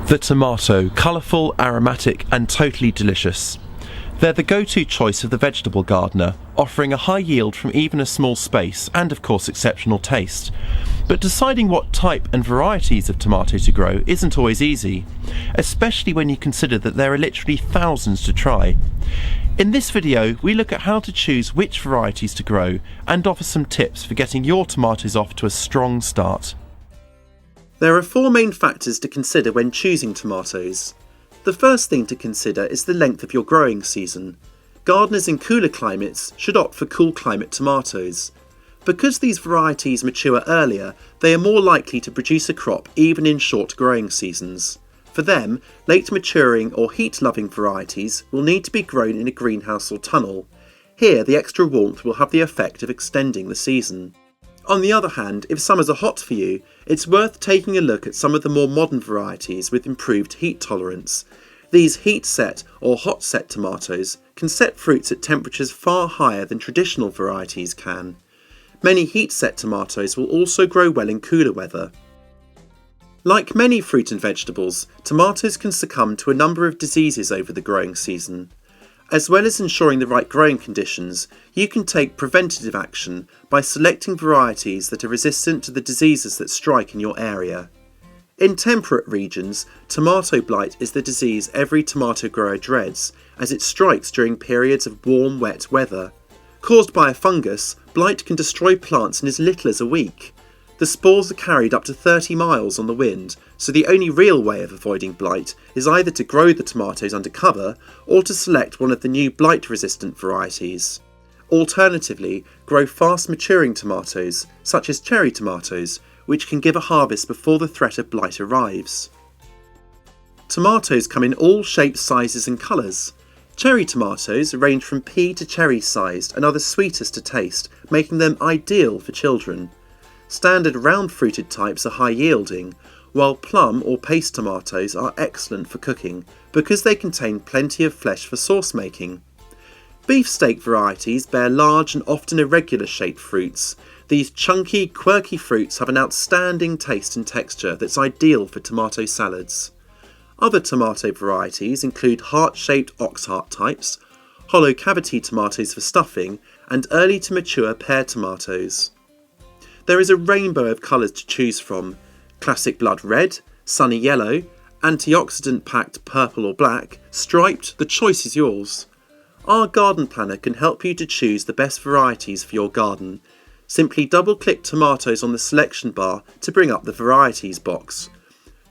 The tomato, colourful, aromatic and totally delicious. They're the go-to choice of the vegetable gardener, offering a high yield from even a small space and of course exceptional taste. But deciding what type and varieties of tomato to grow isn't always easy, especially when you consider that there are literally thousands to try. In this video we look at how to choose which varieties to grow and offer some tips for getting your tomatoes off to a strong start. There are four main factors to consider when choosing tomatoes. The first thing to consider is the length of your growing season. Gardeners in cooler climates should opt for cool climate tomatoes. Because these varieties mature earlier, they are more likely to produce a crop even in short growing seasons. For them, late maturing or heat-loving varieties will need to be grown in a greenhouse or tunnel. Here, the extra warmth will have the effect of extending the season. On the other hand, if summers are hot for you, it's worth taking a look at some of the more modern varieties with improved heat tolerance. These heat-set or hot-set tomatoes can set fruits at temperatures far higher than traditional varieties can. Many heat-set tomatoes will also grow well in cooler weather. Like many fruit and vegetables, tomatoes can succumb to a number of diseases over the growing season. As well as ensuring the right growing conditions, you can take preventative action by selecting varieties that are resistant to the diseases that strike in your area. In temperate regions, tomato blight is the disease every tomato grower dreads, as it strikes during periods of warm, wet weather. Caused by a fungus, blight can destroy plants in as little as a week. The spores are carried up to 30 miles on the wind, so the only real way of avoiding blight is either to grow the tomatoes under cover or to select one of the new blight-resistant varieties. Alternatively, grow fast-maturing tomatoes, such as cherry tomatoes, which can give a harvest before the threat of blight arrives. Tomatoes come in all shapes, sizes and colours. Cherry tomatoes range from pea to cherry-sized and are the sweetest to taste, making them ideal for children. Standard round-fruited types are high-yielding, while plum or paste tomatoes are excellent for cooking because they contain plenty of flesh for sauce making. Beefsteak varieties bear large and often irregular-shaped fruits. These chunky, quirky fruits have an outstanding taste and texture that's ideal for tomato salads. Other tomato varieties include heart-shaped oxheart types, hollow cavity tomatoes for stuffing, and early-to-mature pear tomatoes. There is a rainbow of colours to choose from: classic blood red, sunny yellow, antioxidant-packed purple or black, striped, the choice is yours. Our garden planner can help you to choose the best varieties for your garden. Simply double-click tomatoes on the selection bar to bring up the varieties box.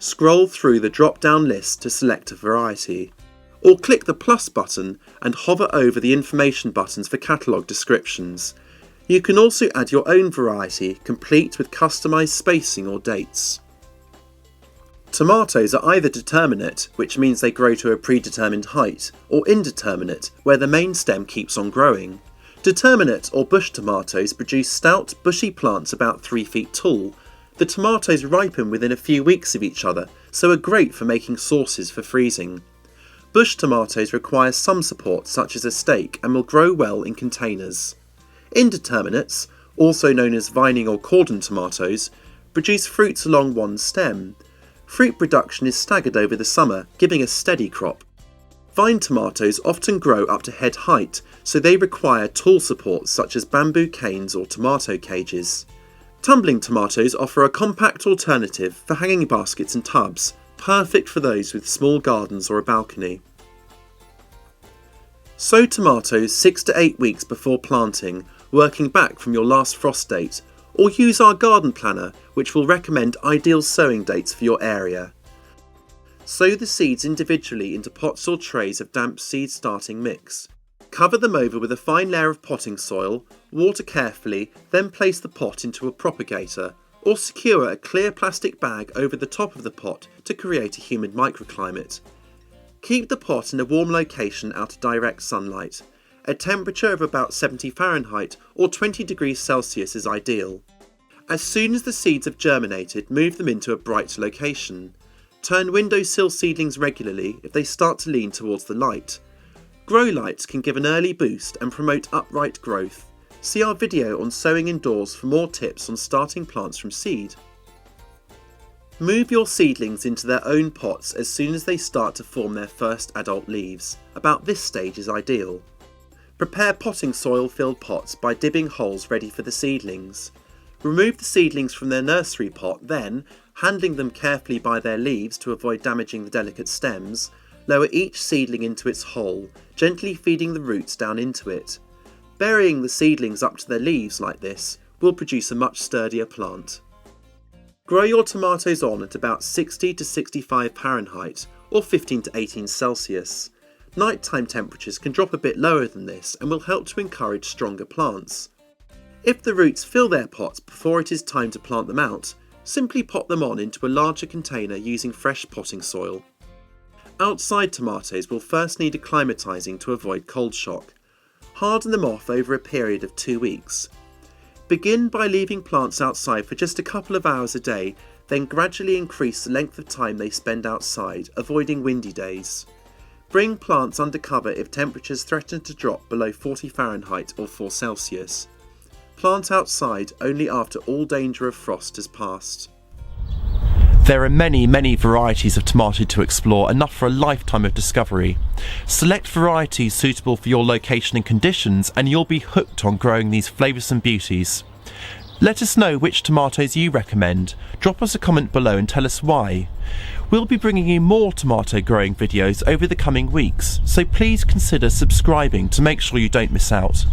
Scroll through the drop-down list to select a variety. Or click the plus button and hover over the information buttons for catalogue descriptions. You can also add your own variety, complete with customised spacing or dates. Tomatoes are either determinate, which means they grow to a predetermined height, or indeterminate, where the main stem keeps on growing. Determinate or bush tomatoes produce stout, bushy plants about 3 feet tall. The tomatoes ripen within a few weeks of each other, so are great for making sauces for freezing. Bush tomatoes require some support, such as a stake, and will grow well in containers. Indeterminates, also known as vining or cordon tomatoes, produce fruits along one stem. Fruit production is staggered over the summer, giving a steady crop. Vine tomatoes often grow up to head height, so they require tall supports such as bamboo canes or tomato cages. Tumbling tomatoes offer a compact alternative for hanging baskets and tubs, perfect for those with small gardens or a balcony. Sow tomatoes 6 to 8 weeks before planting, working back from your last frost date, or use our garden planner, which will recommend ideal sowing dates for your area. Sow the seeds individually into pots or trays of damp seed starting mix. Cover them over with a fine layer of potting soil, water carefully, then place the pot into a propagator, or secure a clear plastic bag over the top of the pot to create a humid microclimate. Keep the pot in a warm location out of direct sunlight. A temperature of about 70 Fahrenheit or 20 degrees Celsius is ideal. As soon as the seeds have germinated, move them into a bright location. Turn windowsill seedlings regularly if they start to lean towards the light. Grow lights can give an early boost and promote upright growth. See our video on sowing indoors for more tips on starting plants from seed. Move your seedlings into their own pots as soon as they start to form their first adult leaves. About this stage is ideal. Prepare potting soil-filled pots by dibbing holes ready for the seedlings. Remove the seedlings from their nursery pot, then, handling them carefully by their leaves to avoid damaging the delicate stems, lower each seedling into its hole, gently feeding the roots down into it. Burying the seedlings up to their leaves like this will produce a much sturdier plant. Grow your tomatoes on at about 60 to 65 Fahrenheit or 15 to 18 Celsius. Nighttime temperatures can drop a bit lower than this and will help to encourage stronger plants. If the roots fill their pots before it is time to plant them out, simply pop them on into a larger container using fresh potting soil. Outside tomatoes will first need acclimatising to avoid cold shock. Harden them off over a period of 2 weeks. Begin by leaving plants outside for just a couple of hours a day, then gradually increase the length of time they spend outside, avoiding windy days. Bring plants under cover if temperatures threaten to drop below 40 Fahrenheit or 4 Celsius. Plant outside only after all danger of frost has passed. There are many varieties of tomato to explore, enough for a lifetime of discovery. Select varieties suitable for your location and conditions and you'll be hooked on growing these flavoursome beauties. Let us know which tomatoes you recommend. Drop us a comment below and tell us why. We'll be bringing you more tomato growing videos over the coming weeks, so please consider subscribing to make sure you don't miss out.